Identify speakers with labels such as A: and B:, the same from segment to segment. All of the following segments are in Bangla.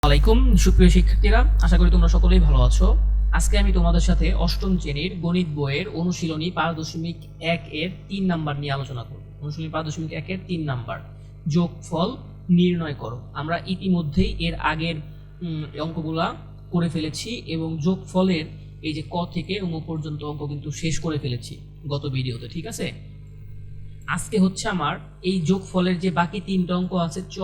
A: আলাইকুম সুপ্রিয় শিক্ষার্থীরা, আশা করি তোমরা সকলেই ভালো আছো। আজকে আমি তোমাদের সাথে অষ্টম শ্রেণীর গণিত বইয়ের অনুশীলনী 5.1 এর 3 নাম্বার নিয়ে আলোচনা করব। অনুশীলনী 5.1 এর 3 নাম্বার, যোগফল নির্ণয় করো। আমরা ইতিমধ্যেই এর আগের অঙ্কগুলা করে ফেলেছি এবং যোগফলের এই যে ক থেকে ঙ পর্যন্ত অঙ্ক কিন্তু শেষ করে ফেলেছি গত ভিডিওতে, ঠিক আছে। আজকে হচ্ছে আমার এই যোগফলের যে বাকি 3টা অঙ্ক আছে, চ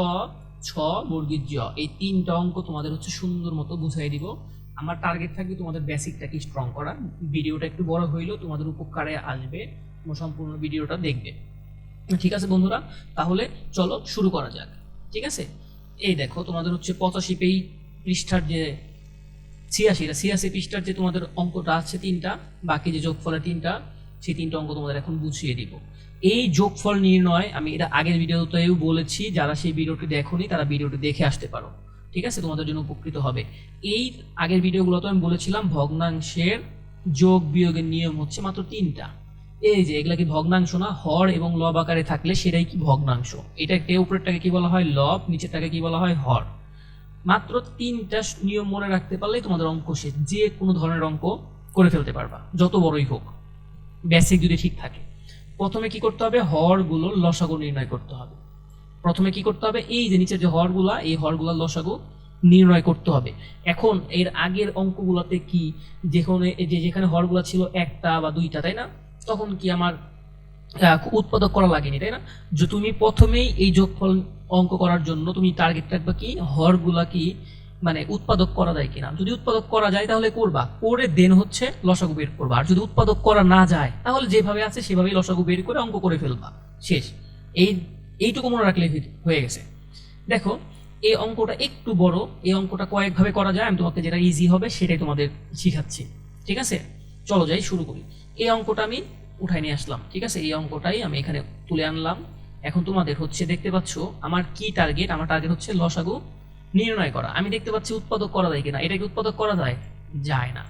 A: ছ বর্গীর জ, এই 3টা অঙ্ক তোমাদের হচ্ছে সুন্দর মতো বুঝাই দিব। আমার টার্গেট থাকবে তোমাদের বেসিকটাকে স্ট্রং করা। ভিডিওটা একটু বড় হইলেও তোমাদের উপকারে আসবে, তোমরা সম্পূর্ণ ভিডিওটা দেখবে, ঠিক আছে বন্ধুরা। তাহলে চলো শুরু করা যাক, ঠিক আছে। এই দেখো, তোমাদের হচ্ছে 85 পৃষ্ঠার যে 86 পৃষ্ঠার যে তোমাদের অঙ্কটা আছে 3টা, বাকি যে যোগফলের 3টা, সেই 3টা অঙ্ক তোমাদের এখন বুঝিয়ে দিব। এই যোগফল নির্ণয় আমি এটা আগের ভিডিওতেও বলেছি, যারা সেই ভিডিওটি দেখোনি তারা ভিডিওটি দেখে আসতে পারো, ঠিক আছে, তোমাদের জন্য উপকৃত হবে। এই আগের ভিডিওগুলোতে আমি বলেছিলাম ভগ্নাংশের যোগ বিয়োগের নিয়ম হচ্ছে মাত্র 3টা। এই যে এগুলা কি ভগ্নাংশ না, হর এবং লব আকারে থাকলে সেটাই কি ভগ্নাংশ। এটাকে উপরেরটাকে কি বলা হয় লব, নিচেরটাকে কি বলা হয় হর। মাত্র 3টা নিয়ম মনে রাখতে পারলেই তোমাদের অঙ্ক শেষ। যে কোনো ধরনের অঙ্ক করে ফেলতে পারবা, যত বড়ই হোক, বেসিক যদি ঠিক থাকে। প্রথমে কি করতে হবে, হরগুলোর লসাগু নির্ণয় করতে হবে। প্রথমে কি করতে হবে, এই যে নিচের যে হরগুলা, এই হরগুলার লসাগু নির্ণয় করতে হবে। এখন এর আগের অঙ্কগুলোতে কি যেখানে হরগুলা ছিল 1টা বা 2টা, তাই না, তখন কি আমার উৎপাদক করা লাগেনি, তাই না। যে তুমি প্রথমেই এই যোগফল অঙ্ক করার জন্য তুমি টার্গেট রাখবা কি, হরগুলা কি মানে উৎপাদক করা যায় কিনা। যদি উৎপাদক করা যায় তাহলে করবা, করে দেন হচ্ছে লসাগু বের করবা। আর যদি উৎপাদক করা না যায় তাহলে যেভাবে আছে সেভাবেই লসাগু বের করে অঙ্ক করে ফেলবা, শেষ। এইটুকু মনে রাখলে হয়ে গেছে। দেখো, এই অঙ্কটা একটু বড়, এই অঙ্কটা কয়েকভাবে করা যায়, আমি তোমাকে যেটা ইজি হবে সেটাই তোমাদের শিখাচ্ছি, ঠিক আছে। চলো যাই, শুরু করি। এই অঙ্কটা আমি উঠাই নিয়ে আসলাম, ঠিক আছে, এই অঙ্কটাই আমি এখানে তুলে আনলাম। এখন তোমাদের হচ্ছে দেখতে পাচ্ছ আমার কি টার্গেট, আমার টার্গেট হচ্ছে লসাগু নির্ণয় করা। আমি দেখতে পাচ্ছি উৎপাদক করা যায় কিনা, এটা কি উৎপাদক করা যায়, যায় না।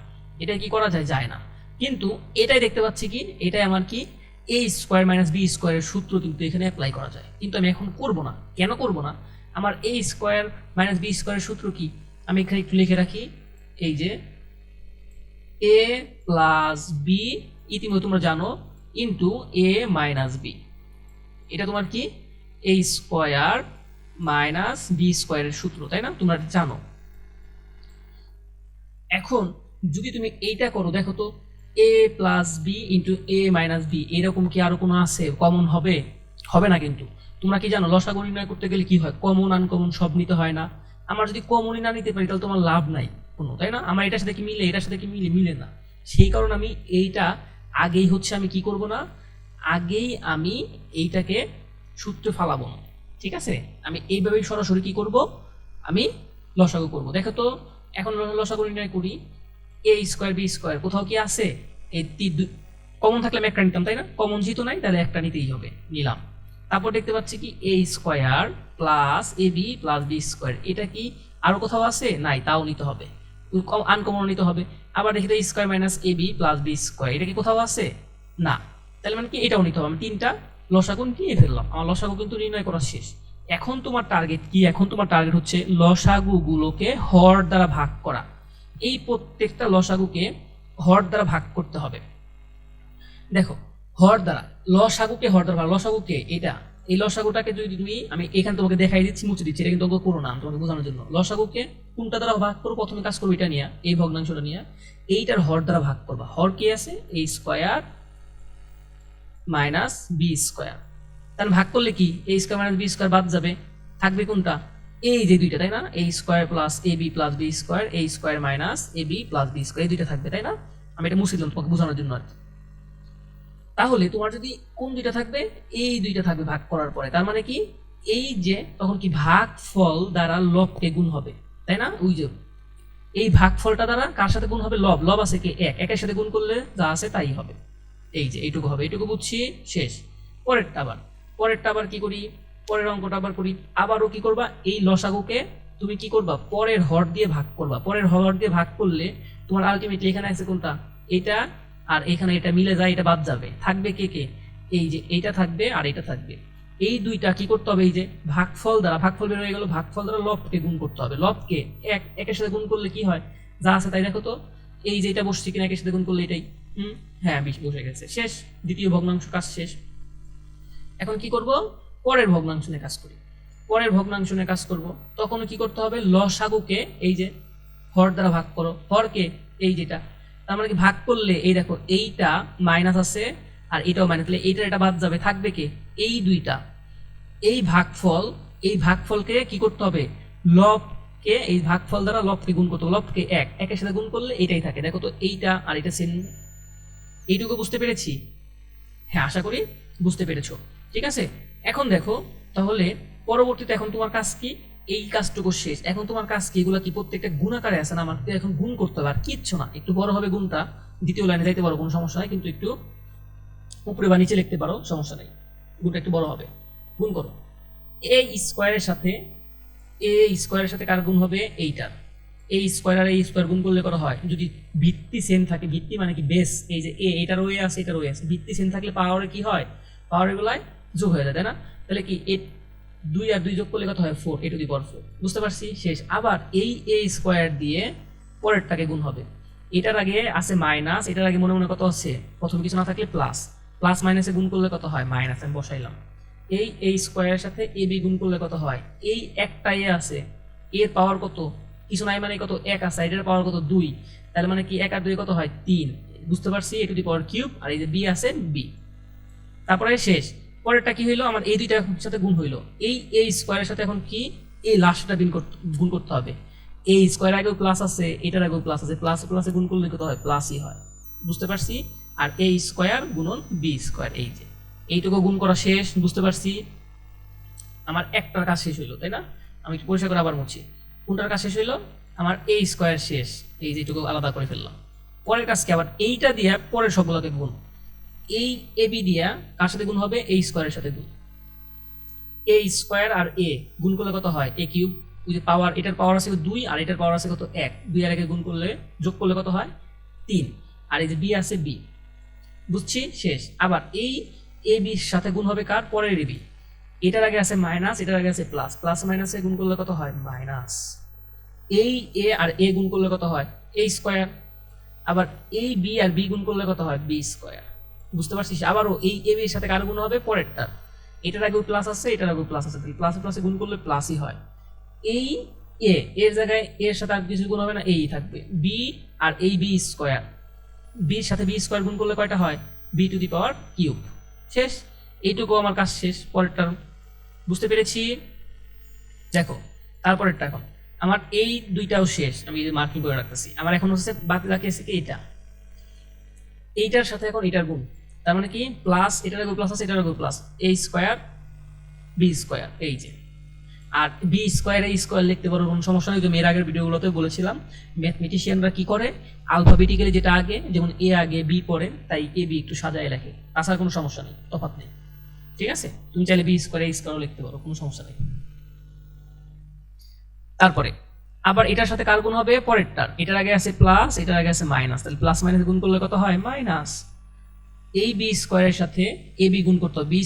A: এটা কি করা যায়, যায় না। কিন্তু এটাই দেখতে পাচ্ছি কি, এটাই আমার কি a স্কোয়ার মাইনাস বি স্কোয়ারের সূত্র কিন্তু এখানে অ্যাপ্লাই করা যায়। কিন্তু আমি এখন করব না। কেন করব না, আমার a স্কোয়ার মাইনাস বি স্কোয়ারের সূত্র কি, আমি এখানে একটু লিখে রাখি। এই যে a প্লাস বি, ইতিমধ্যে তোমরা জানো, ইন্টু a মাইনাস বি, এটা তোমার কি a স্কোয়ার মাইনাস বি স্কোয়ারের সূত্র, তাই না, তোমরা জানো। এখন যদি তুমি এইটা করো, দেখো তো a plus B into a minus B, এরকম কি আরো কোনো আছে, কমন হবে, হবে না। কিন্তু তোমরা কি জানো লসাগু নির্ণয় করতে গেলে কি হয়, কমন আনকমন সব নিতে হয় না। আমার যদি কমনই না নিতে পারি তাহলে তোমার লাভ নাই কোনো, তাই না। আমার এটার সাথে কি মিলে, এটার সাথে কি মিলে, মিলে না। সেই কারণে আমি এইটা আগেই হচ্ছে আমি কি করব না, আগেই আমি এইটাকে সূত্রে ফালাবো না, ঠিক আছে। আমি এইভাবেই সরাসরি কি করব, আমি লসাগু করব। দেখো তো, এখন লসাগু নির্ণয় করি। a স্কোয়ার বি স্কোয়ার কোথাও কি আছে, এই কমন থাকলে আমি একটা নিতাম, তাই না। কমন যেহেতু নাই তাহলে একটা নিতেই হবে, নিলাম। তারপর দেখতে পাচ্ছি কি a square plus A B plus B square, এটা কি আরো কোথাও আছে, নাই, তাও নিতে হবে, আনকমন নিতে হবে। আবার দেখি তো square minus A B plus B square, এটা কি কোথাও আছে, না, তাহলে মানে কি এটাও নিতে হবে। আমি 3টা লসাগু নিয়ে ফেললাম, আমার লসাগু কিন্তু নির্ণয় করা শেষ। এখন তোমার টার্গেট কি, এখন তোমার টার্গেট হচ্ছে লসাগু গুলোকে হর দ্বারা ভাগ করা। এই প্রত্যেকটা লসাগুকে হর দ্বারা ভাগ করতে হবে। দেখো, হর দ্বারা লসাগুকে, হর দ্বারা লসাগুকে, এটা এই লসাগুটাকে যদি তুমি, আমি এখানে তোমাকে দেখাই দিচ্ছি, মুছে দিচ্ছি, এটা কিন্তু অঙ্ক করো না, তোমাকে বোঝানোর জন্য। লসাগুকে কোনটা দ্বারা ভাগ করো, প্রথমে কাজ করবো এটা নিয়ে, এই ভগ্নাংশটা নিয়ে এইটার হর দ্বারা ভাগ করবা। হর কি আছে, a square minus B square, তাহলে ভাগ করলে কি a square minus B square বাদ যাবে, থাকবে কোনটা, এই যে দুইটা, তাই না, a square plus A B plus B square, a square minus A B plus B square, এই দুইটা থাকবে, তাই না। আমি এটা মুছে দিলাম তোমাকে বোঝানোর জন্য আর কি। তাহলে তোমার যদি কোন দুইটা থাকবে, এই দুইটা থাকবে ভাগ করার পরে, তার মানে কি এই যে তখন কি ভাগ ফল দ্বারা লবকে গুণ হবে, তাই না। ওই যে এই ভাগ ফলটা দ্বারা কার সাথে গুণ হবে, লব, লব আছে কি এক, একের সাথে গুণ করলে যা আছে তাই হবে। এই যে এইটুকু হবে, এইটুকু বুঝছি, শেষ। পরেরটা আবার কি করি, পরের অঙ্কটা আবার করি। আবারও কি করবা, এই লসাগুকে তুমি কি করবা, পরের হর দিয়ে ভাগ করবা। পরের হর দিয়ে ভাগ করলে তোমার আলটিমেটলি এখানে আছে কোনটা, এটা আর এখানে এটা মিলে যায়, এটা বাদ যাবে, থাকবে কে কে, এই যে এইটা থাকবে আর এটা থাকবে। এই দুইটা কি করতে হবে, এই যে ভাগফল দ্বারা, ভাগফল বের হয়ে গেল, ভাগফল দ্বারা লবকে গুণ করতে হবে। লবকে একের সাথে গুণ করলে কি হয়, যা আছে তাই দেখো তো, এই যে এটা বসছে কিনা একের সাথে গুণ করলে এটাই, হ্যাঁ 20 বসে গেছে, শেষ। দ্বিতীয় ভগ্নাংশ কাজ শেষ। এখন কি করব, পরের ভগ্নাংশ নিয়ে কাজ করি। পরের ভগ্নাংশ নিয়ে কাজ করব, তখন কি করতে হবে, লসাগুকে এই যে হর দ্বারা ভাগ করো, হরকে এই যেটা, তার মানে কি ভাগ করলে এই দেখো এইটা মাইনাস আছে আর এটাও মাইনাস, তাহলে এইটা এটা বাদ যাবে, থাকবে কে, এই দুইটা। এই ভাগফল, এই ভাগফলকে কি করতে হবে, লবকে এই ভাগফল দ্বারা লবকে গুণ করতে হবে, লবকে একের সাথে গুণ করলে এটাই থাকে, দেখো তো এইটা আর এটা সেম। এইটুকু বুঝতে পেরেছি? হ্যাঁ আশা করি বুঝতে পেরেছো। ঠিক আছে, এখন দেখো তাহলে পরবর্তীতে এখন তোমার কাজ কি, এই কাজটুকু শেষ। এখন তোমার কাজ কি, এগুলো কি প্রত্যেকটা গুণাকারে আছে না, আমার এখন গুণ করতে হবে, আর কিচ্ছু না। একটু বড় হবে গুণটা, দ্বিতীয় লাইনে যাইতে পারো কোনো সমস্যা নাই, কিন্তু একটু উপরে বা নিচে লিখতে পারো, সমস্যা নেই, গুণটা একটু বড় হবে। গুণ করো, এই স্কোয়ারের সাথে এই স্কোয়ারের সাথে কার গুণ হবে, এইটার। এই স্কোয়ার আর এই স্কোয়ার গুণ করলে করা হয়, যদি ভিত্তি সেম থাকে, ভিত্তি মানে কি বেস, এই যে এটার ওয়ে আছে এটার ওয়ে আছে, ভিত্তি সেম থাকলে পাওয়ারে কি হয়, পাওয়ার গুলাই যোগ হয়ে যায়, তাই না? তাহলে কি 2 আর 2 যোগ করলে কত হয়, 4, a টু দি পাওয়ার 4। বুঝতে পারছি, শেষ। আবার এই a স্কোয়ার দিয়ে পরেরটাকে গুণ হবে, এটার আগে আছে মাইনাস, এটার আগে মনে মনে কত আছে, প্রথম কিছু না থাকলে প্লাস, প্লাস মাইনাসে গুণ করলে কত হয়, মাইনাস, আমি বসাইলাম। এই a স্কোয়ারের সাথে ab গুণ করলে কত হয়, এই একটা এ আছে, এর পাওয়ার কত, কিছু নাই মানে কত, 1 আছে, এটার পাওয়ার কত, 2, তাহলে মানে কি 1 আর 2 কত হয়, 3। বুঝতে পারছি, a to the power cube, আর এই যে b আছে b। তারপরে শেষ, পরেরটা কি হইলো, আমার এই দুইটার সাথে গুণ হইলো, এই a স্কোয়ারের সাথে এখন কি, এই লাস্টটা গুণ করতে হবে। এই স্কোয়ার আগেও প্লাস আছে, এটার আগেও প্লাস আছে, প্লাস প্লাসে গুণ করলে কত হয়, প্লাসই হয়। বুঝতে পারছি, আর a স্কোয়ার গুণন b স্কোয়ার, এই যে এইটুকু গুণ করা শেষ। বুঝতে পারছি, আমার একটার কাজ শেষ হইলো, তাই না? আমি একটু পরিষ্কার করে আবার মুছি, কোনটার কাজ শেষ হইলো, আমার এই স্কোয়ার শেষ, এই যে এইটুকু আলাদা করে ফেললাম। পরের কাজকে আবার এইটা দিয়ে পরের সবগুলোকে গুণ, এই এ বি দিয়া কার সাথে গুণ হবে, এই স্কোয়ারের সাথে গুণ, এ স্কোয়ার আর এ গুণ করলে কত হয়, এ কিউব। ওই যে পাওয়ার, এটার পাওয়ার আছে 2 আর এটার পাওয়ার আছে কত, 1, 2 আর 1 গুণ করলে, যোগ করলে কত হয়, 3, আর এই যে বি আছে বি। বুঝছি, শেষ। আবার এই এ বির সাথে গুণ হবে কার, পরের এ বি, এটার আগে আছে মাইনাস, এটার আগে আছে প্লাস, প্লাস মাইনাসে গুণ করলে কত হয়, মাইনাস। এই এ আর এ গুণ করলে কত হয়, এ স্কোয়ার। আবার এই বি আর বি গুণ করলে কত হয়, বি স্কোয়ার। বুঝতে পারছিস, আবারও এই এ বির সাথে কার গুণ হবে, পরেরটা, এটার আগেও প্লাস আছে, এটার আগেও প্লাস আছে, প্লাসে প্লাসে গুণ করলে প্লাসই হয়। এই এ এর জায়গায় এর সাথে আর কিছু গুণ হবে না, এই থাকবে বি, আর এই বি স্কোয়ার, বির সাথে বি স্কোয়ার গুণ করলে কয়টা হয়, B to the power cube. শেষ, এইটুকু আমার কাজ শেষ। পরেরটার বুঝতে পেরেছি, দেখো তারপরেরটা এখন আমার এই দুইটাও শেষ, আমি মার্কিং করে রাখতেছি। আমার এখন হচ্ছে বাকি আছে কি, এইটার সাথে এখন এটার গুণ, তার মানে কি প্লাস, এটার আগে প্লাস আছে, এটার আগে প্লাস, এ স্কোয়ার বি স্কোয়ার, এই যে। আর বি স্কোয়ার এ স্কোয়ার লিখতে পারো, কোনো সমস্যা নেই। তুমি এর আগের ভিডিওগুলোতে বলেছিলাম ম্যাথমেটিশিয়ানরা কি করে, আলফাবেটিক্যালি যেটা আগে, যেমন এ আগে বি পড়ে, তাই এ বি একটু সাজায় লেখে, তাছাড়া কোনো সমস্যা নেই, তফাৎ নেই। ঠিক আছে, তুমি চাইলে বি স্কোয়ার এ স্কোয়ারও লিখতে পারো, কোনো সমস্যা নেই। তারপরে আবার এটার সাথে কার গুণ হবে, পরেরটার, এটার আগে আছে প্লাস, এটার আগে আছে মাইনাস, তাহলে প্লাস মাইনাস গুণ করলে কত হয়, মাইনাস। এই বি স্কোয়ারের সাথে এ বি গুণ করতে হবে, বি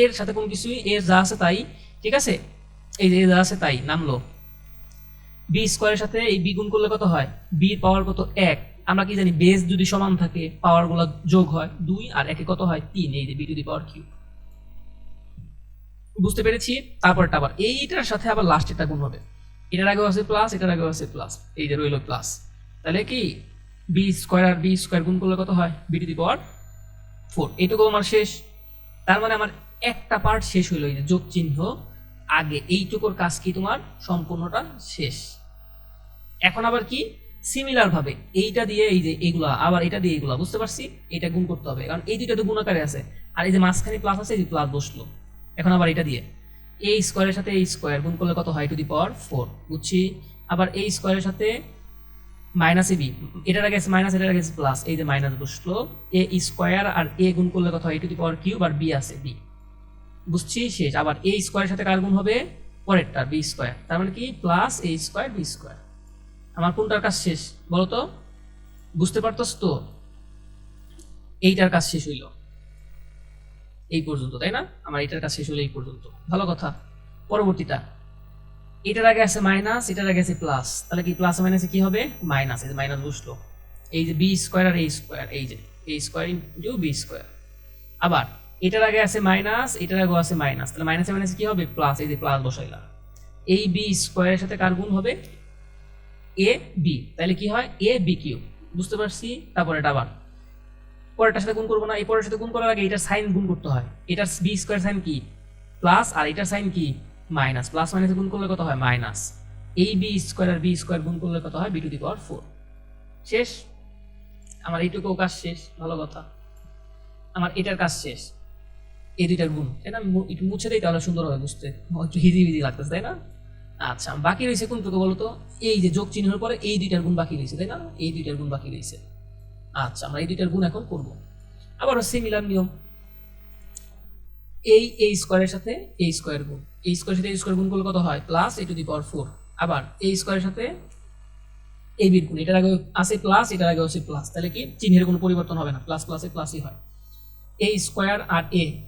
A: এর সাথে কোনো কিছুই, এর যা আছে তাই, ঠিক আছে, এই যে যা আছে তাই নামলো। বি স্কোয়ারের সাথে এই বি গুণ করলে কত হয়, বির পাওয়ার কত, 1। আমরা কি জানি, বেস যদি সমান থাকে পাওয়ার গুলো যোগ হয়, 2 আর 1 কত হয়, 3, এই যে B to the power cube. বুঝতে পেরেছি। তারপরটা আবার এইটার সাথে আবার লাস্ট এটা গুণ হবে, এটার আগেও আছে প্লাস, এটার আগেও আছে প্লাস, এই যে রইল প্লাস, তাহলে কি বি স্কোয়ার আর বি স্কোয়ার গুণ করলে কত হয়, বি টু দি পাওয়ার 4। এইটুকু আমার শেষ। তার মানে আমার একটা পার্ট শেষ হইলো, এই যে যোগ চিহ্ন আগে, এইটুকুর কাজ কি তোমার সম্পূর্ণটা শেষ। এখন আবার কি সিমিলার ভাবে এইটা দিয়ে এই যে এগুলা, আবার এটা দিয়ে এগুলা, বুঝতে পারছি, এটা গুণ করতে হবে, কারণ এই দুইটা তো গুণাকারে আছে, আর এই যে মাঝখানে প্লাস আছে, এই প্লাস বসলো। এখন আবার এটা দিয়ে এই স্কোয়ারের সাথে এই স্কোয়ার গুণ করলে কত হয়, টু দি পাওয়ার 4। বুঝছি। আবার এই স্কোয়ারের সাথে মাইনাস এ বি, এটার আগে মাইনাস, এটার আগে প্লাস, এই যে মাইনাস বসলো, এ স্কোয়ার আর এ গুণ করলে কত হয়, টু দি পাওয়ার কিউব, আর বি আছে বি। বুঝছি, শেষ। আবার এই স্কোয়ারের সাথে কার গুণ হবে, পরেরটা বি স্কোয়ার, তার মানে কি প্লাস এ স্কোয়ার বি স্কোয়ার। আমার কোনটার কাজ শেষ বলতো, বুঝতে পারতস তো, এইটার কাজ শেষ হইল। এই পর্যন্ত, তাই না? আমার এটার কাজ শেষ হলো এই পর্যন্ত, ভালো কথা। পরবর্তীটা, এটার আগে আছে মাইনাস, এটার আগে আছে প্লাস, তাহলে কি প্লাস মাইনাসে কি হবে? মাইনাস। এই যে মাইনাস বসলো, এই যে বি স্কোয়ার আর এ স্কোয়ার, এই যে এ স্কোয়ার ইন্টু বি স্কোয়ার। আবার এটার আগে আছে মাইনাস, এটার আগে আছে মাইনাস, তাহলে মাইনাসে মাইনাসে কি হবে? প্লাস। এই যে প্লাস বসাইলাম। এই বি স্কোয়ারের সাথে কার গুণ হবে? এ বি, তাহলে কি হয়? A B Q. বুঝতে পারছি? তারপর এটা আবার পরেরটার সাথে গুণ করবো না, এই পরের সাথে গুণ করার আগে এটার সাইন গুণ করতে হয়। এটার বি স্কোয়ার সাইন কি? প্লাস, আর এটার সাইন কি? মাইনাস। প্লাস মাইনাসে গুণ করলে কত হয়? মাইনাস। এই বি স্কোয়ার আর বি স্কোয়ার গুণ করলে কত হয়? B to the power 4। শেষ। আমার এইটুকু কাজ শেষ, ভালো কথা। আমার এটার কাজ শেষ, এই দুইটার গুণ, তাই না? একটু মুছে দিই তাহলে সুন্দর হবে বুঝতে, একটু হিজি হিজি লাগতেছে, তাই না? আচ্ছা, বাকি রয়েছে কোনটুকু বলতো? এই যে যোগ চিহ্নের পরে এই দুইটার গুণ বাকি রয়েছে, তাই না? এই দুইটার গুণ বাকি রয়েছে। আচ্ছা, আমরা এই দুইটার গুণ এখন করব। আবারও সিমিলার নিয়ম, এই এ স্কোয়ারের সাথে এ স্কোয়ার গুণ, এই স্কোয়ারের সাথে এই স্কোয়ার গুণ করলে কত হয়? Plus A two the power 4। আবার এই স্কোয়ারের সাথে এই বির গুণ, এটার আগে আছে প্লাস, এটার আগে আছে প্লাস, তাহলে কি চিহ্নের কোনো পরিবর্তন হবে না, প্লাস প্লাসে প্লাসই হয়। এ স্কোয়ার আর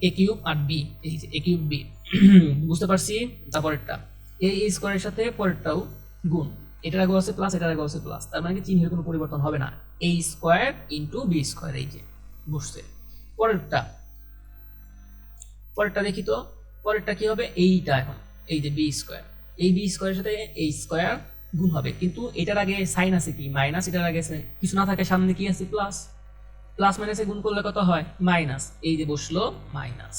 A: এ কিউব আর বি, এই যে এ কিউব বি। বুঝতে পারছি? তারপরেরটা এ স্কোয়ারের সাথে পরেরটাও গুণ, এটার আগে আছে প্লাস, এটার আগে আছে প্লাস, তার মানে কি চিহ্নের কোনো পরিবর্তন হবে না। এ স্কোয়ার ইন্টু বি স্কোয়ার, এই যে বুঝতে। পরেরটা পরেরটা দেখি তো, পরেরটা কি হবে? এইটা এখন এই যে বি স্কোয়ার, এই বি স্কোয়ারের সাথে এই স্কোয়ার গুণ হবে, কিন্তু এটার আগে সাইন আছে কি? মাইনাস। এটার আগে কিছু না থাকে, সামনে কি আছে? প্লাস। প্লাস মাইনাসে গুণ করলে কত হয়? মাইনাস। এই যে বসলো মাইনাস,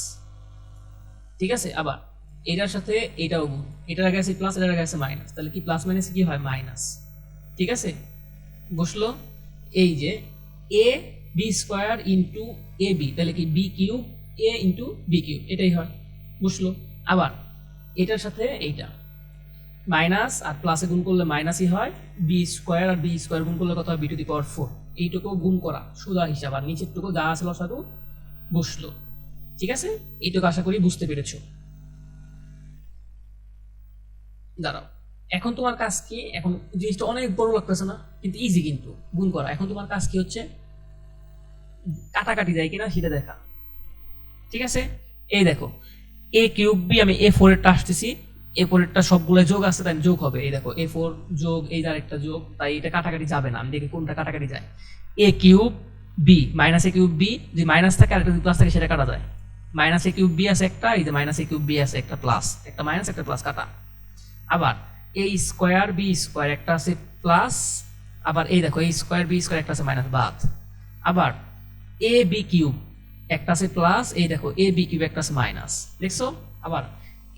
A: ঠিক আছে। আবার এটার সাথে এটাও গুণ, এটার আগে আছে প্লাস, এটার আগে আছে মাইনাস, তাহলে কি প্লাস মাইনাসে কি হয়? মাইনাস, ঠিক আছে। বসলো এই যে A B square into A B, তাহলে কি বি কিউব এ ইন্টু বি কিউব, এটাই হয়। বুঝলো? আবার এটার সাথে এইটা মাইনাস আর প্লাসে গুণ করলে মাইনাসই হয়, বি স্কোয়ার আর বি স্কোয়ার গুণ করলে কত হয়? B to the power 4। এইটুকু গুণ করা সোজা হিসাব, আর নিচেরটুকু যা আছে লসাগু বসলো, ঠিক আছে। এইটুকু আশা করি বুঝতে পেরেছো। দাঁড়াও, এখন তোমার কাজ কি? এখন জিনিসটা অনেক বড় লাগতেছে না? কিন্তু ইজি, কিন্তু গুণ করা। এখন তোমার কাজ কি হচ্ছে? কাটাকাটি যায় কিনা সেটা দেখা, ঠিক আছে। এই দেখো, এ কিউব বি, আমি এ ফোর এরটা আসতেছি, এ ফোর এরটা সবগুলো যোগ আছে, তাই যোগ হবে। এই দেখো এ ফোর যোগ এই আরেকটা যোগ, তাই এটা কাটাকাটি যাবে না। আমি দেখি কোনটা কাটাকাটি যায়। এ কিউব বি মাইনাস এ কিউব বি, যদি মাইনাস থাকে আর একটা প্লাস থাকে সেটা কাটা যায়। মাইনাস এ কিউব বি আছে একটা, এই যে মাইনাস এ কিউব বি আছে একটা, প্লাস একটা মাইনাস একটা প্লাস, কাটা। আবার এ স্কোয়ার বি স্কোয়ার, একটা আছে প্লাস, আবার এই দেখো এ স্কোয়ার বি স্কোয়ার, একটা আছে মাইনাস, বাদ। আবার এ বি কিউব, একটা আছে প্লাস, এই দেখো এ বি কিউব, একটা আছে মাইনাস, দেখছো? আবার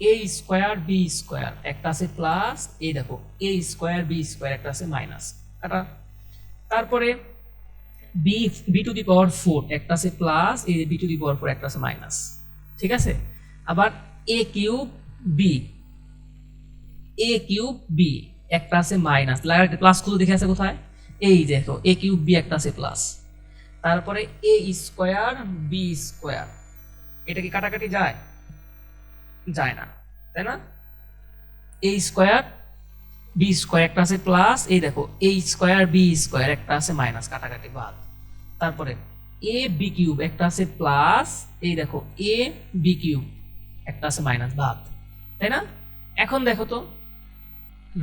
A: এ স্কোয়ার বি স্কোয়ার, একটা আছে প্লাস, এই দেখো এ স্কোয়ার বি স্কোয়ার, একটা আছে মাইনাস, কাটা। তারপরে B b to the power 4, একটা আছে প্লাস, এই বি টু দি পাওয়ার 4, একটা আছে মাইনাস, ঠিক আছে। আবার এ কিউব বি, এ কিউব বি, একটা আছে মাইনাস, লাগাতে প্লাস খুঁজে দেখে আছে কোথায়? এই দেখো এ কিউব বি, একটা আছে প্লাস। তারপরে এ স্কোয়ার বি স্কোয়ার, এটা কি কাটাকাটি যায়? যায় না, তাই না? এ স্কোয়ার বি স্কোয়ার, একটা আছে প্লাস, এই দেখো এ স্কোয়ার বি স্কোয়ার, একটা আছে মাইনাস, কাটাকাটি বাদ। তারপরে এ বি কিউব, একটা আছে প্লাস, এই দেখো এ বি কিউব, একটা আছে মাইনাস, বাদ, তাই না? এখন দেখো তো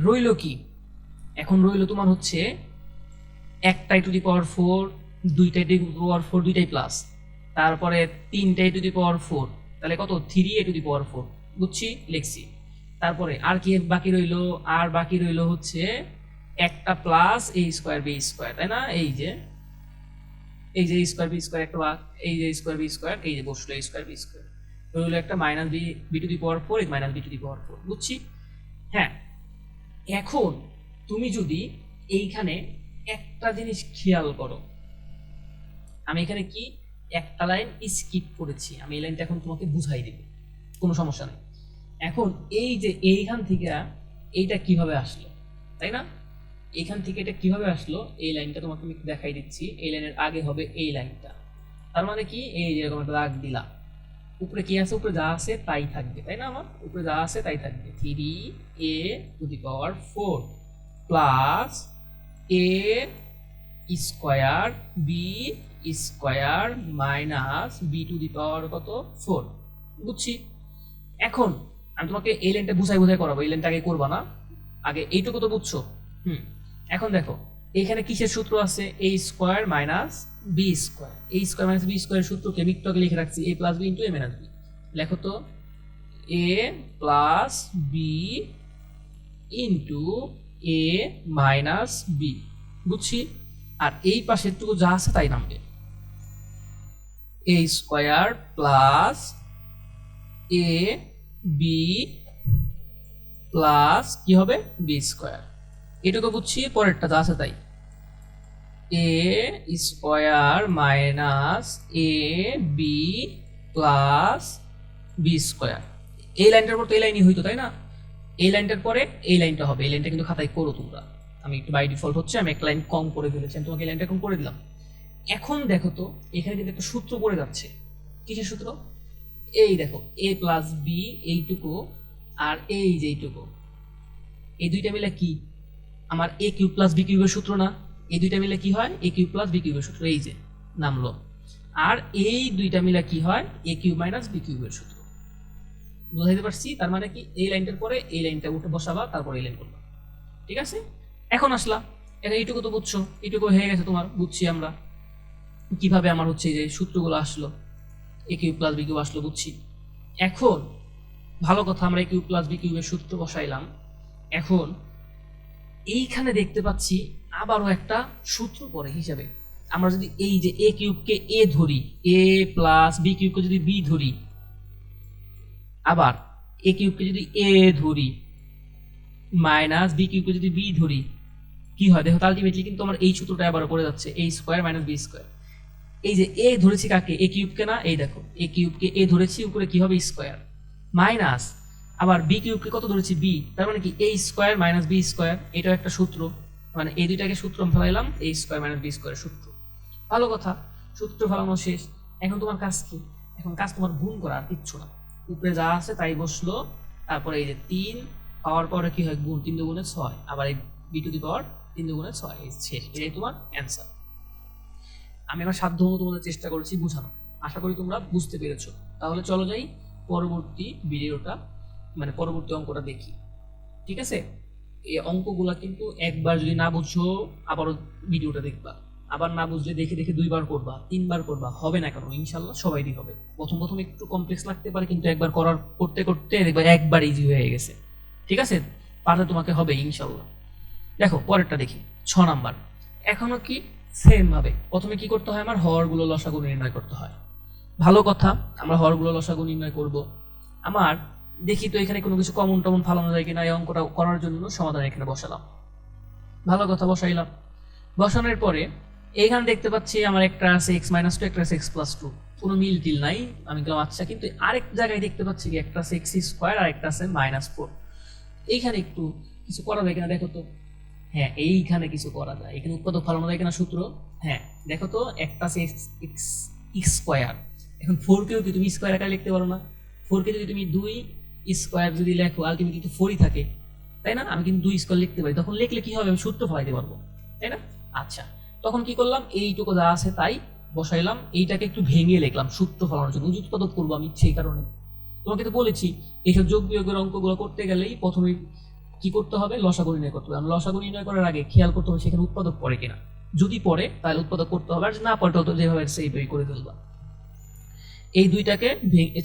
A: রইল কি? এখন রইল তোমার হচ্ছে একটাই টু দি পাওয়ার 4, দুইটাই টু দি পাওয়ার 4, দুইটাই প্লাস, তারপরে তিনটাই টু দি পাওয়ার 4, তাহলে কত? 3 এ টু দি পাওয়ার 4, বুঝছি, লিখছি। তারপরে আর কি বাকি রইল? আর বাকি রইল হচ্ছে একটা প্লাস এ স্কোয়ার বি স্কোয়ার, তাই না? এই যে স্কোয়ার বি স্কোয়ার একটা, এই যে স্কোয়ার বি স্কোয়ার, এই যে বসলো স্কোয়ার বি স্কোয়ার, রইল একটা minus b b to the power 4, minus b to the power 4, বুঝছি। হ্যাঁ, এখন তুমি যদি এইখানে একটা জিনিস খেয়াল করো, আমি এখানে কি একটা লাইন স্কিপ করেছি, আমি এই লাইনটা এখন তোমাকে বুঝাই দেব, কোনো সমস্যা নেই। এখন এই যে এইখান থেকে এইটা কিভাবে আসলো, তাই না? এইখান থেকে এটা কিভাবে আসলো, এই লাইনটা তোমাকে আমি দেখাই দিচ্ছি। এই লাইনের আগে হবে এই লাইনটা, তার মানে কি? এই যেরকম একটা দাগ দিলাম, উপরে কি আছে? উপরে যা আছে তাই থাকবে, তাই না? আমার উপরে যা আছে তাই থাকবে। 3a to the power 4 plus a square b square minus b to the power কত 4। বুঝছি। এখন আমি তোমাকে এই লাইনটা বুঝাই বুঝাই করাবো, এই লাইনটা আগে করবা না, আগে এইটুকু তো বুঝছো। এখন দেখো এখানে কিসের সূত্র আছে, এ স্কোয়ার মাইনাস বি স্কোয়ার। এ স্কোয়ার মাইনাস বি স্কোয়ারের সূত্রকে আমি একটু আগে লিখে রাখছি, এ plus B into A minus B. লেখো তো, এ plus B into A minus B. বুঝছি। আর এই পাশেরটুকু যা আছে তাই নামবে, এ square plus A B plus কি হবে বি স্কোয়ার। এটুকু বুঝছি। পরেরটা যা আছে তাই, এ square minus A B plus B square. এই লাইনটার পর তো এই লাইনই হইতো, তাই না? এই লাইনটার পরে এই লাইনটা হবে। এই লাইনটা কিন্তু খাতায় করো তোমরা, আমি একটু বাই ডিফল্ট হচ্ছে আমি একটা লাইন কম করে ফেলেছি, আমি তোমাকে এই লাইনটা কম করে দিলাম। এখন দেখো তো এখানে কিন্তু একটা সূত্র পড়ে যাচ্ছে। কিসের সূত্র? এই দেখো, এ প্লাস বি এইটুকু আর এই যে এইটুকু, এই দুইটা মিলে কি আমার এ কিউব প্লাস বি কিউবের সূত্র না? এই দুইটা মিলে কি হয়, এ কিউব প্লাস বি কিউবের সূত্র, এই যে নামলো। আর এই দুইটা মিলে কি হয়, এ কিউব মাইনাস বি কিউবের সূত্র। বুঝাইতে পারছি? তার মানে কি, এই লাইনটার পরে এই লাইনটা উঠে বসাবা, তারপর এই লাইন করবা। ঠিক আছে? এখন আসলা, এটা এইটুকু তো বুঝছো, এইটুকু হয়ে গেছে তোমার। বুঝছি আমরা কিভাবে আমার হচ্ছে যে সূত্রগুলো আসলো, এ কিউব প্লাস বি কিউব আসলো, বুঝছি। এখন ভালো কথা, আমরা এ কিউব প্লাস বি কিউবের সূত্র বসাইলাম। এখন এইখানে দেখতে পাচ্ছি আবারও একটা সূত্র পড়ে হিসাবে। আমরা যদি এই যে এ কিউবকে এ ধরি, এ প্লাস বি কিউবকে যদি বি ধরি, আবার এ কিউবকে যদি এ ধরি মাইনাস বি কিউবকে যদি বি ধরি, কি হয় দেখো, আলটিমেটলি কিন্তু আমার এই সূত্রটা আবার পড়ে যাচ্ছে, এ স্কোয়ার মাইনাস বি স্কোয়ার। এই যে এ ধরেছি কাকে, এ কিউবকে না, এই দেখো এ কিউবকে এ ধরেছি, উপরে কি হবে স্কোয়ার, মাইনাস আবার বি কিউবকে কত ধরেছি বি, তার মানে কি এ স্কোয়ার মাইনাস বি স্কোয়ার। এটাও একটা সূত্র, মানে এই দুইটাকে সূত্র ফেলাইলাম, এ স্কোয়ার মাইনাস বি স্কোয়ার সূত্র। ভালো কথা, সূত্র ফেলানো শেষ। এখন তোমার কাজ কি? এখন কাজ তোমার গুণ করা, আর কিচ্ছু না। উপরে যা আছে তাই বসলো, তারপরে এই যে 3 পাওয়ার পরে কি হয় গুণ, 3 দুগুণে 6, আবার এই বি টু দি পাওয়ার 3 দুগুণে 6, এই শেষ। এটাই তোমার অ্যান্সার। আমি আমার সাধ্য মতো তোমাদের চেষ্টা করেছি বোঝানো, আশা করি তোমরা বুঝতে পেরেছো। তাহলে চলো যাই পরবর্তী ভিডিওটা, মানে পরবর্তী অঙ্কটা দেখি। ঠিক আছে? এই অঙ্কগুলা কিন্তু একবার যদি না বুঝছো আবারও ভিডিওটা দেখবা, আবার না বুঝলে দেখে দেখে 2বার করবা, 3বার করবা, হবে না কেন, ইনশাল্লাহ সবাইই হবে। প্রথম প্রথম একটু কমপ্লেক্স লাগতে পারে, কিন্তু একবার করার করতে করতে দেখবা একবার ইজি হয়ে গেছে। ঠিক আছে? পারলে তোমাকে হবে ইনশাল্লাহ। দেখো পরেরটা দেখি, 6 নাম্বার। এখনো কি সেম ভাবে প্রথমে কি করতে হয়, আমার হরগুলো লসাগু নির্ণয় করতে হয়। ভালো কথা, আমরা হরগুলো লসাগু নির্ণয় করব। আমার দেখি তো এখানে কোনো কিছু কমন টমন ফালানো যায় কিনা, এই অঙ্কটা করার জন্য সমাধান এখানে বসালাম। ভালো কথা, বসাইলাম। বসানোর পরে এইখানে দেখতে পাচ্ছি আমার একটা আছে এক্স মাইনাস টু, একটা আছে এক্স প্লাস টু, কোনো মিল টিল নাই। আমি গেলাম আচ্ছা, কিন্তু আরেক জায়গায় দেখতে পাচ্ছি কি একটা আছে এক্স স্কোয়ার আর একটা আছে -4। এইখানে একটু কিছু করা যায় কিনা দেখো তো। হ্যাঁ, এইখানে কিছু করা যায়, এখানে উৎপাদক ফালানো যায় কিনা সূত্র। হ্যাঁ দেখো তো, একটা আছে এক্স স্কোয়ার। এখন 4কেও কি তুমি স্কোয়ার আকারে লিখতে পারো না? 4কে যদি তুমি 2 স্কোয়ার যদি লেখো, আলটিমেটলি তো 4ই থাকে, তাই না? আমি কিন্তু 2 স্কোয়ার লিখতে পারি, তখন লিখলে কি হবে, আমি সূত্র ফলাইতে পারবো, তাই না? আচ্ছা, তখন কি করলাম, এইটুকু যা আছে তাই বসাইলাম, এইটাকে একটু ভেঙে লিখলাম সূত্র ফলানোর জন্য, উৎপাদক করবো আমি সেই কারণে। তোমাকে তো বলেছি এইসব যোগ বিয়োগের অঙ্কগুলো করতে গেলেই প্রথমে কি করতে হবে, লসাগু নির্ণয় করতে হবে। লসাগু নির্ণয় করার আগে খেয়াল করতে হবে সেখানে উৎপাদক পড়ে কিনা। যদি পড়ে তাহলে উৎপাদক করতে হবে, আর না পড়ে তো যেভাবে সেইভাবেই করে ফেলবা। এই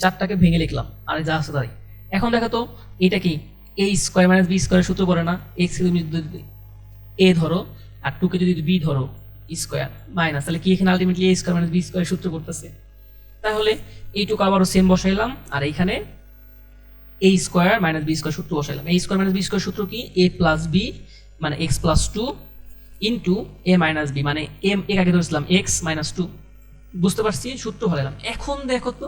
A: 4টাকে ভেঙে লিখলাম, আর যা আছে তাই। এখন দেখো তো এটা কি, এ স্কোয়ার মাইনাস বি স্কোয়ারের সূত্র পড়ে না? এক্স কে তুমি যদি এ ধরো আর 2কে যদি বি ধরো স্কোয়ার মাইনাস, তাহলে কি এখানে আলটিমেটলি এ স্কোয়ার মাইনাস বি স্কোয়ারের সূত্র করতেছে। তাহলে এইটুকু আবারও সেম বসাইলাম, আর এইখানে এ স্কোয়ার মাইনাস বি স্কোয়ার সূত্র বসাইলাম। এ স্কোয়ার মাইনাস বি স্কোয়ার সূত্র কি, এ প্লাস বি মানে x plus 2 into A minus B, মানে এম এ কাকে ধরেছিলাম এক্স মাইনাস 2। বুঝতে পারছি, সূত্র ফলাইলাম। এখন দেখো তো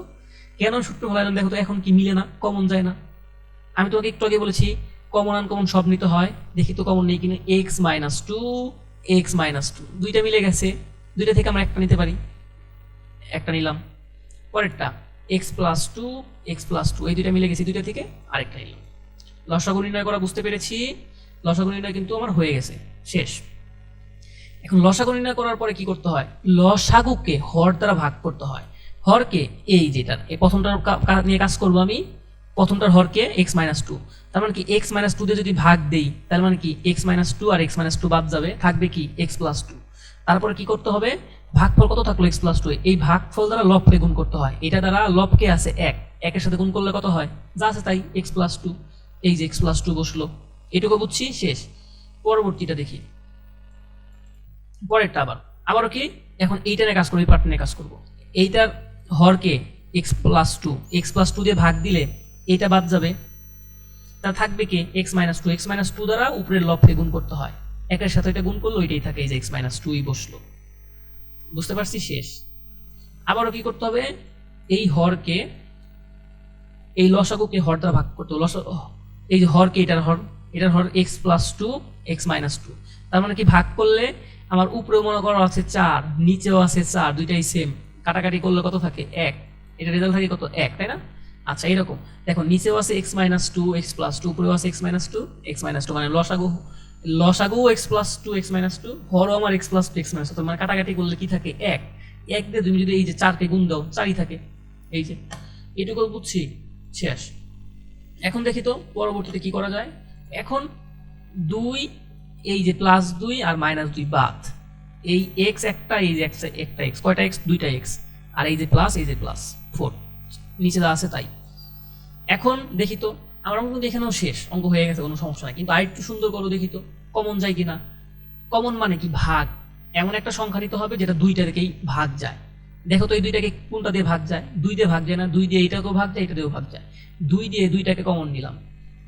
A: কেন সূত্র ফলাইলাম, দেখো তো এখন কি মিলে না, কমন যায় না। আমি তোমাকে একটু আগে বলেছি কমন আনকমন সব নিতে হয়, দেখি তো কমন নেই কিনা। এক্স মাইনাস 2 এক্স মাইনাস 2 দুইটা মিলে গেছে, দুইটা থেকে আমরা একটা নিতে পারি, একটা নিলাম। পরেরটা এক্স প্লাস 2 এক্স প্লাস 2, এই দুইটা মিলে গেছে, দুইটা থেকে আরেকটা নিলাম। লসাগু নির্ণয় করা বুঝতে পেরেছি, লসাগু নির্ণয় কিন্তু আমার হয়ে গেছে, শেষ। এখন লসাগু নির্ণয় করার পরে কি করতে হয়, লসাগুকে হর দ্বারা ভাগ করতে হয়। হরকে এই যেটার এই প্রথমটার নিয়ে কাজ করবো আমি, প্রথমটার হরকে এক্স মাইনাস টু, তার মানে কি এক্স মাইনাস টু দিয়ে যদি ভাগ দেই তার মানে কি এক্স মাইনাস টু আর এক্স মাইনাস টু বাদ যাবে, থাকবে কি এক্স প্লাস টু। তারপরে কি করতে হবে, ভাগফল কত থাকলো এক্স প্লাস টু, এই ভাগফল দ্বারা লবকে গুণ করতে হয়। এটা দ্বারা লবকে আছে এক, একের সাথে গুণ করলে কত হয়, যা আছে তাই এক্স প্লাস টু, এই যে এক্স প্লাস টু বসলো। এটুকু বুঝছি, শেষ। পরবর্তীটা দেখি, পরেরটা আবারও কি, এখন এইটা নিয়ে কাজ করবো, এই পার্ট নিয়ে কাজ করবো। এইটার হরকে এক্স প্লাস টু দিয়ে ভাগ দিলে এটা বাদ যাবে, তা থাকবে কি এক্স মাইনাস টু দ্বারা উপরের লবকে গুণ করতে হয়, একের সাথে এটা গুণ করলো এটাই থাকে, এই যে এক্স মাইনাস টুই বসলো। বুঝতে পারছি, শেষ। আবারও কি করতে হবে, এই হরকে এই লসাগুকে হর দ্বারা ভাগ করতে হবে। এই যে হরকে এটার হর x plus two x minus two, তার মানে কি ভাগ করলে আমার উপরে মনে করো আছে চার, নিচেও আছে চার, দুইটাই সেম, কাটাকাটি করলে কত থাকে এক, এটা রেজাল্ট থাকে কত এক, তাই না? আচ্ছা এরকম দেখো, নিচেও আছে x minus two x plus two, উপরেও আছে এক্স মাইনাস টু, মানে লসাগু x plus two x minus two, হরও আমার x plus two x minus two, মানে কাটাকাটি করলে কি থাকে এক, এক দিয়ে তুমি যদি এই যে চারকে গুণ দাও চারই থাকে, এই যে এটুকু বুঝছি, শেষ। এখন দেখি তো পরবর্তীতে কি করা যায়। এখন দুই, এই যে প্লাস দুই আর মাইনাস দুই বাদ, এই এক্স একটা, এই যে একটা এক্স, কয়টা এক্স, দুইটা এক্স, আর এই যে প্লাস ফোর, নিচে যা আছে তাই। এখন দেখি তো আমার অঙ্ক কিন্তু এখানেও শেষ, অঙ্ক হয়ে গেছে, কোনো সমস্যা নাই, কিন্তু আরেকটু সুন্দর করো দেখি তো কমন যায় কিনা। কমন মানে কি, ভাগ, এমন একটা সংখ্যা নিতে হবে যেটা দুইটা থেকেই ভাগ যায়। দেখো তো এই দুইটাকে কোনটা দিয়ে ভাগ যায়, দুই দিয়ে ভাগ যায় না, দুই দিয়ে এইটাকেও ভাগ যায়, এটা দিয়েও ভাগ যায়, দুই দিয়ে দুইটাকে কমন নিলাম,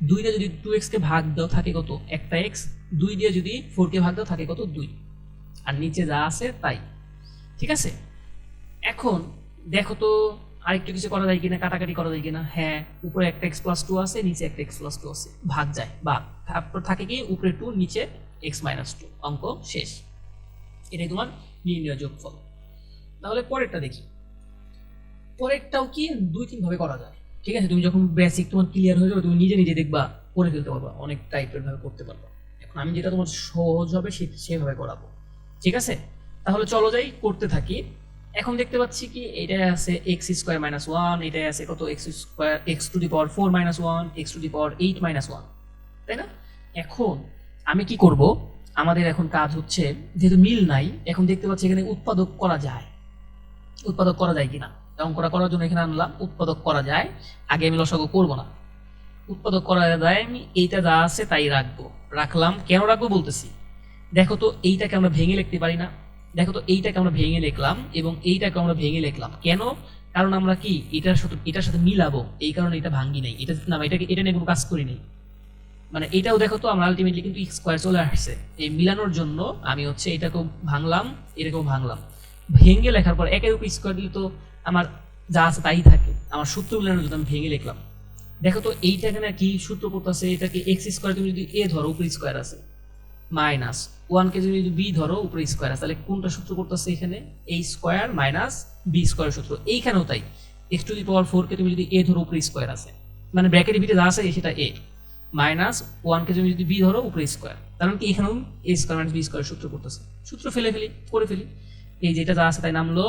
A: দুই দিয়ে যদি টু এক্স কে ভাগ দাও থাকে কত একটা এক্স, দুই দিয়ে যদি ফোর কে ভাগ দাও থাকে কত দুই, আর নিচে যা আছে তাই, ঠিক আছে। এখন দেখো তো আরেকটু কিছু করা যায় কিনা, কাটাকাটি করা যায় কিনা। হ্যাঁ, উপরে একটা এক্স প্লাস টু আছে, নিচে একটা এক্স প্লাস টু আছে, ভাগ যায়, বা তারপর থাকে কি উপরে টু নিচে এক্স মাইনাস টু, অঙ্ক শেষ। এটাই তোমার নির্ণয় যোগফল। তাহলে পরেরটা দেখি, পরেরটাও কি দুই তিন ভাবে করা যায়, ঠিক আছে। তুমি যখন বেসিক তোমার ক্লিয়ার হয়ে যাবে, তুমি নিজে নিজে দেখবা করে ফেলতে পারবা, অনেক টাইপের ভাবে করতে পারবা। এখন আমি যেটা তোমার সহজ হবে সেভাবে করাবো, ঠিক আছে। তাহলে চলো যাই, করতে থাকি। এখন দেখতে পাচ্ছি কি এটা আছে এক্স স্কোয়ার মাইনাস ওয়ান, এটা আছে কত x square X to the power four minus one, x to the power eight minus one, তাই না? এখন আমি কি করব, আমাদের এখন কাজ হচ্ছে, যেহেতু মিল নাই, এখন দেখতে পাচ্ছি এখানে উৎপাদক করা যায় কিনা, অঙ্কটা করার জন্য এখানে আনলাম, উৎপাদক করা যায়। আগে আমি লসাগু করবো না, উৎপাদক করা যায়। আমি এইটা যা আছে তাই রাখলাম, কেন রাখবো বলতেছি। দেখো তো এইটাকে আমরা ভেঙে লিখতে পারি না, দেখো তো এইটাকে আমরা ভেঙে লিখলাম এবং এইটাকে আমরা ভেঙে লিখলাম, কেন? কারণ আমরা কি এটার সাথে মিলাবো, এই কারণে এটা ভাঙ্গি নাই, এটা না এটা নিয়ে কোনো কাজ করি নাই। মানে এটাও দেখো তো আমরা আলটিমেটলি কিন্তু স্কোয়ার চলে আসছে, এই মিলানোর জন্য আমি হচ্ছে এটাকেও ভাঙলাম, এটাকেও ভাঙলাম, ভেঙে লেখার পর একের উপর স্কোয়ার দিলে তো আমার যা আছে তাই থাকে। আমার সূত্র মিলানোর জন্য আমি ভেঙে লিখলাম। দেখো তো এইটা এখানে কি সূত্র করতেছে, এটাকে এক্স স্কোয়ার তুমি যদি এ ধরো উপরে স্কোয়ার আছে, মাইনাস ওয়ানকে যদি বি ধরো উপরে স্কোয়ার আছে, তাহলে কোনটা সূত্র করতেছে এখানে, এই স্কোয়ার মাইনাস বি স্কোয়ার সূত্র। এইখানেও তাই, x to the power four কে তুমি যদি এ ধরো উপরে স্কোয়ার আছে, মানে ব্র্যাকেটের ভিতরে যা আছে সেটা এ, মাইনাস ওয়ানকে তুমি যদি বি ধরো উপরে স্কোয়ার, তার মানে কি এখানেও এ স্কোয়ার মাইনাস বি স্কোয়ার সূত্র করতেছে। সূত্র করে ফেলি, এই যেটা যা আছে তাই নামলো,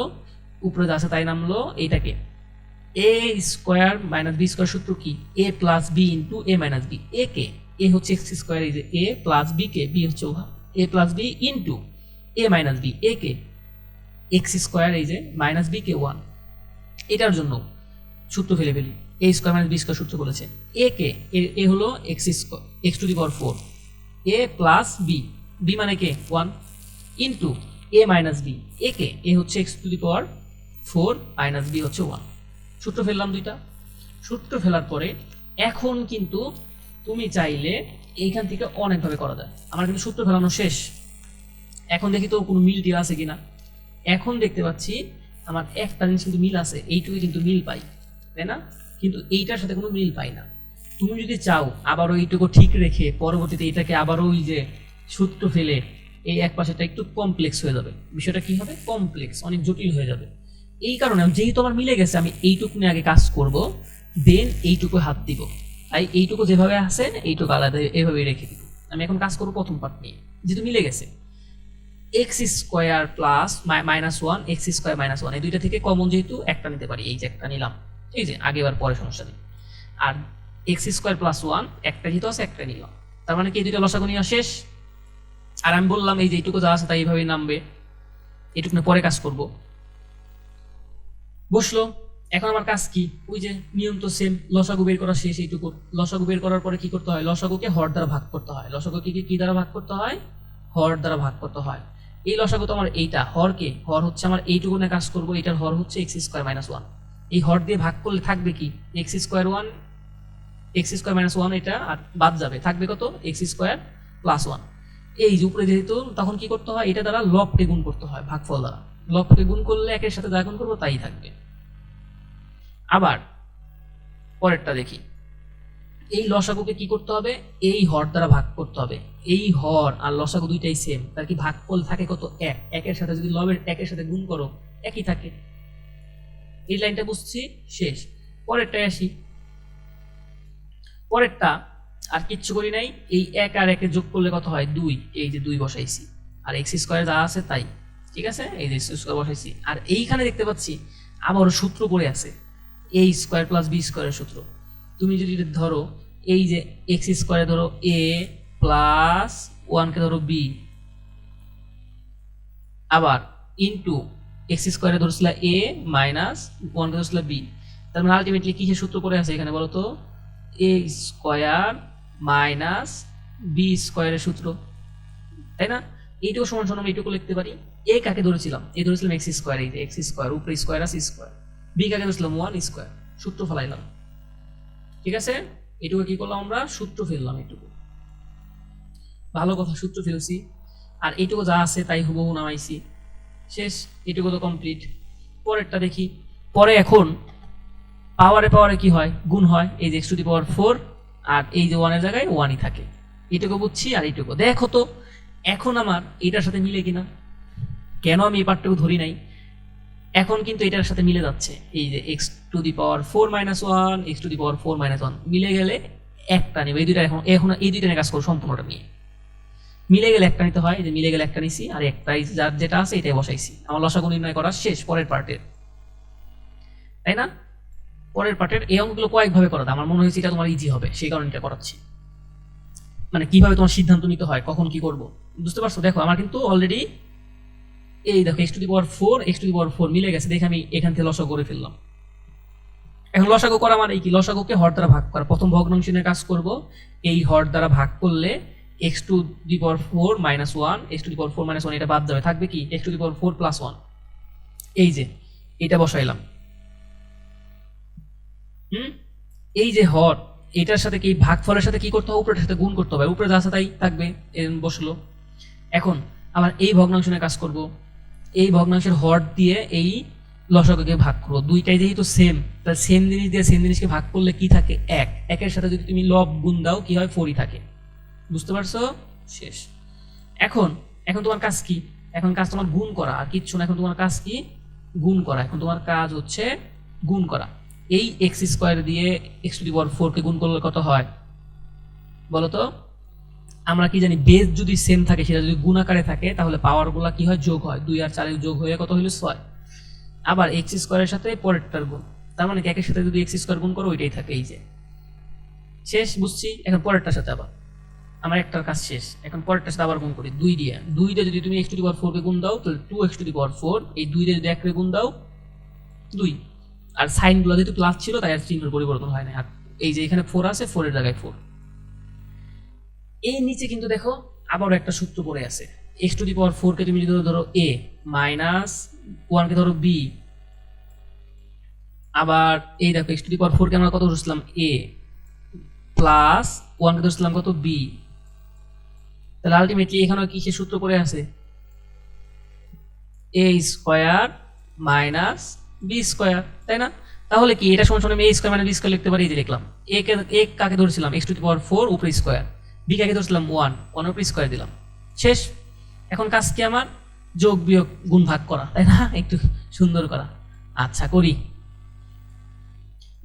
A: উপরে যা আছে তাই নামলো, এইটাকে এ স্কোয়ার মাইনাস বি স্কোয়ার সূত্র কি, এ plus B into A minus B. A কে এ হচ্ছে এক্স স্কোয়ার, এই যে এ প্লাস বি কে বি হচ্ছে এ plus B into A minus B, A K x square, এই যে মাইনাস বি কে ওয়ান। এটার জন্য সূত্র ফেলি, A square minus B square সূত্র বলেছে। এ কে এ হলো X square X to the power four, A plus B, B মানে কে one, into A minus B, A কে এ হচ্ছে X to the power four minus B হচ্ছে ওয়ান। সূত্র ফেললাম দুইটা। সূত্র ফেলার পরে এখন কিন্তু তুমি চাইলে এইখান থেকে অনেকভাবে করা যায়। আমার কিন্তু সূত্র ফেলানো শেষ। এখন দেখি তো কোনো মিল টিল আছে কিনা। এখন দেখতে পাচ্ছি আমার একটা জিনিস কিন্তু মিল আছে, এইটুকু কিন্তু মিল পাই, তাই না? কিন্তু এইটার সাথে কোনো মিল পাই না। তুমি যদি চাও আবারও এইটুকু ঠিক রেখে পরবর্তীতে এটাকে আবারও ওই যে সূত্র ফেলে এই এক পাশেটা একটু কমপ্লেক্স হয়ে যাবে, বিষয়টা কি হবে, কমপ্লেক্স, অনেক জটিল হয়ে যাবে। এই কারণে যেহেতু আমার মিলে গেছে, আমি এইটুকু নিয়ে আগে কাজ করব, দেন এইটুকু হাত দিব। তাই এইটুকু যেভাবে আছে এইটুকু আলাদা এভাবেই রেখে দিব। আমি এখন কাজ করবো প্রথম পার্ট নিয়ে, যেহেতু মিলে গেছে। X square plus minus one, x square minus one, এই দুইটা থেকে কমন যেহেতু একটা নিতে পারি, এই যে একটা নিলাম, এই যে আগে এবার পরে সমস্যা নেই। আর এক্স স্কোয়ার প্লাস ওয়ান একটা যেহেতু আছে একটা নিলাম, তার মানে কি এই দুইটা লসাগু নেওয়া শেষ। আর আমি বললাম এই যে এইটুকু যা আছে তাই এইভাবেই নামবে, এইটুকু পরে কাজ করব। বসলো, এখন আমার কাজ কি? ওই যে নিয়ম তো সেম, লসাগু বের করা শেষ। এইটুকু লসাগু বের করার পরে কি করতে হয়? লসাগুকে হর দ্বারা ভাগ করতে হয়। লসাগুকে কি দ্বারা ভাগ করতে হয়? হর দ্বারা ভাগ করতে হয়। এই লসাগু তো আমার এইটা, হরকে হর হচ্ছে আমার এইটুকু নিয়ে কাজ করবো, এটার হর হচ্ছে এক্স স্কোয়ার মাইনাস ওয়ান। এই হর দিয়ে ভাগ করলে থাকবে কি? X square one, x square minus one, এটা আর বাদ যাবে, থাকবে কত? X square plus one. এই যে উপরে যেহেতু, তখন কি করতে হয়? এটা দ্বারা লবকে গুণ করতে হয়, ভাগফল দ্বারা। লবকে গুণ করলে একের সাথে যা গুণ করবো তাই থাকবে। আবার পরেরটা দেখি, এই লসাগুকে কি করতে হবে? এই হর দ্বারা ভাগ করতে হবে। এই হর আর লসাগু দুইটাই সেম, তার কি ভাগফল থাকে কত? এক। একের সাথে যদি লবের একের সাথে গুণ করো একই থাকে। এই লাইনটা বুঝছি, শেষ। পরেরটায় আসি। পরেরটা আর কিচ্ছু করি নাই, এই এক আর একে যোগ করলে কত হয়? দুই। এই যে দুই বসাইছি, আর এক্স স্কোয়ার যা আছে তাই, ঠিক আছে? এই যে স্কোয়ার বসাইছি, আর এইখানে দেখতে পাচ্ছি আবারও সূত্র পড়ে আছে, এ স্কোয়ার প্লাস বি স্কোয়ারের সূত্র। তুমি যদি ধরো এই যে এক্স স্কোয়ারে ধরো এ প্লাস ওয়ানকে ধরো বি, আবার ইন্টু এক্স স্কোয়ারে ধরছিল এ মাইনাস ওয়ানকে ধরছিল বি, তার মানে আলটিমেটলি কিসের সূত্র পড়ে আছে এখানে বলো তো? এ স্কোয়ার মাইনাস বি স্কোয়ারের সূত্র, তাই না? এইটুকু সমান সমান এইটুকু লিখতে পারি। এ কাকে ধরেছিলাম? এ ধরেছিলাম এক্স স্কোয়ার, এই যে এক্স স্কোয়ার, উপরে স্কোয়ার আছে স্কোয়ার। বি কাকে ধরেছিলাম? One square. সূত্র ফেলাইলাম, ঠিক আছে? এটুকু কি করলাম আমরা? সূত্র ফেললাম। এটুকু ভালো কথা, সূত্র ফেলছি। আর এইটুকু যা আছে তাই হুবহু নামাইছি, শেষ। এটুকু তো কমপ্লিট। পরেরটা দেখি। পরে এখন পাওয়ারে পাওয়ারে কি হয়? গুণ হয়। এই যে x to the power four, আর এই যে ওয়ানের জায়গায় ওয়ানই থাকে। এইটুকু বুঝছি। আর এইটুকু দেখো তো এখন আমার এটার সাথে মিলে কিনা। কেন আমি এই পার্টটুকু ধরি নাই? এখন কিন্তু এটার সাথে মিলে যাচ্ছে। এই যে x to the power four minus one, x to the power four minus one মিলে গেলে একটা নেবে। এই দুইটা এখন এখন এই দুইটা নিয়ে কাজ করো সম্পূর্ণটা নিয়ে। মিলে গেলে একটা নিতে হয়, যে মিলে গেলে একটা নিছি, আর একটাই যার যেটা আছে এটাই বসাইছি। আমার লসাগু নির্ণয় করা শেষ পরের পার্টের, তাই না? পরের পার্টের এই অঙ্কগুলো কয়েকভাবে করা যায়। আমার মনে হয়েছে এটা তোমার ইজি হবে, সেই কারণে এটা করাচ্ছি। মানে কিভাবে তোমার সিদ্ধান্ত নিতে হয়, কখন কি করব, বুঝতে পারছো? দেখো আমার কিন্তু অলরেডি এই দেখো x to the power four, x to the power four মিলে গেছে, দেখে আমি এখান থেকে লসাগু করে ফেললাম। এখন লসাগু করা মানে কি? লসাগুকে হর দ্বারা ভাগ করা। প্রথম ভগ্নাংশ নিয়ে কাজ করব। এই হর দ্বারা ভাগ করলে x to the power four minus one, x to the power four minus one, এটা বাদ যাবে, থাকবে কি? X to the power four plus one. এই যে এটা বসাইলাম। এই যে হর, এটার সাথে কি ভাগফলের সাথে কি করতে হবে? উপরের সাথে গুণ করতে হবে। উপরে যা আছে তাই থাকবে, বসলো। এখন আবার এই ভগ্নাংশ নিয়ে কাজ করব। এই ভগ্নাংশের হর দিয়ে এই লসাগুকে ভাগ করবো। দুইটাই যেহেতু সেম, তাহলে সেম জিনিস দিয়ে সেম জিনিসকে ভাগ করলে কি থাকে? এক। একের সাথে যদি তুমি লব গুণ দাও কি হয়? ফোরই থাকে। বুঝতে পারছো? শেষ। এখন এখন তোমার কাজ কি? এখন কাজ তোমার গুণ করা, আর কিচ্ছু না। এখন তোমার কাজ কি? গুণ করা। এখন তোমার কাজ হচ্ছে গুণ করা। এই এক্স স্কোয়ার দিয়ে x to the power four কে গুণ করলে কত হয় বলো তো? আমরা কি জানি? বেস যদি সেম থাকে, সেটা যদি গুণ আকারে থাকে, তাহলে পাওয়ার গুলা কি হয়? যোগ হয়। 2 আর 4 যোগ হয়ে কত হইল? 6। আবার এক্স স্কোয়ারের সাথে পরেরটার গুণ, তার মানে একের সাথে যদি এক্স স্কোয়ার গুণ করো ওইটাই থাকে। এই যে শেষ, বুঝছি। এখন পরেরটার সাথে আবার আমার একটার কাজ শেষ। এখন পরেরটার সাথে আবার গুণ করি 2 দিয়ে। 2 দিয়ে যদি তুমি এক্স টু দি পাওয়ার 4 কে গুণ দাও, তাহলে 2 এক্স টু দি পাওয়ার 4। এই 2 দিয়ে যদি 1 কে গুণ দাও 2। আর সাইন গুলো যেহেতু প্লাস ছিল তাই আর চিহ্নের পরিবর্তন হয় না। আর এই যে এখানে 4 আছে, 4 এর জায়গায় 4। এই নিচে কিন্তু দেখো আবারও একটা সূত্র পড়ে আছে। এক্স টু দি পাওয়ার 4 কে তুমি যদি ধরো এ মাইনাস 1 কে ধরো বি, আবার এই দেখো এক্স টু দি পাওয়ার 4 কে আমরা কত ধরছিলাম? এ প্লাস 1 কে ধরছিলাম কত? বি। তাহলে আলটিমেটলি এখানে কিসের সূত্র পড়ে আছে? এ স্কোয়ার মাইনাস বি স্কোয়ার, তাই না? তাহলে কি এটা সমান সমান এ স্কোয়ার মাইনাস বি স্কোয়ার লিখতে পারি? এই যে লিখলাম। এ কাকে ধরেছিলাম? এক্স টু দি পাওয়ার 4 উপরে স্কোয়ার। বি কাকে ধরেছিলাম? 1 উপরে স্কোয়ার দিলাম, শেষ। এখন কাজ কি আমার? যোগ বিয়োগ গুণ ভাগ করা, তাই না? একটু সুন্দর করা। আচ্ছা করি।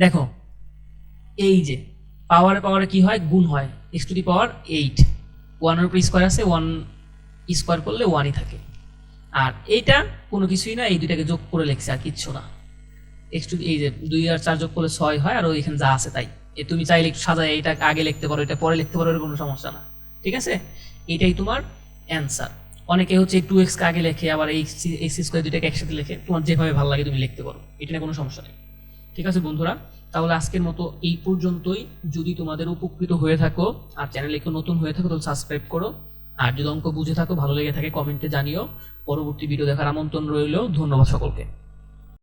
A: দেখো এই যে পাওয়ারে পাওয়ারে কি হয়? গুণ হয়। এক্স টু দি পাওয়ার 8, 1 উপরে স্কোয়ার আছে, 1 স্কোয়ার করলে 1ই থাকে। আর এইটা কোনো কিছুই না, এই দুইটাকে যোগ করে লিখছে আর কিচ্ছু না। এক্স টু এই যে 2 আর 4 যোগ করলে 6 হয়, আর ওইখানে যা আছে তাই। তুমি চাইলে একটু সাজায় এটা আগে লিখতে পারো, এটা পরে লিখতে পারো, এর কোনো সমস্যা না। ঠিক আছে, এটাই তোমার অ্যান্সার। অনেকে হচ্ছে 2x কে আগে লেখে, আবার x স্কয়ার দুইটাকে একসাথে লেখে, তোমার যেভাবে ভালো লাগে তুমি লিখতে পারো, এটা নিয়ে কোনো সমস্যা নেই। ঠিক আছে বন্ধুরা, তাহলে আজকের মতো এই পর্যন্তই। যদি তোমাদের উপকৃত হয়ে থাকো আর চ্যানেলে কেউ নতুন হয়ে থাকো তাহলে সাবস্ক্রাইব করো। আর যদি অঙ্ক বুঝে থাকো, ভালো লেগে থাকে, কমেন্টে জানিও। পরবর্তী ভিডিও দেখার আমন্ত্রণ রইল। ধন্যবাদ সকলকে।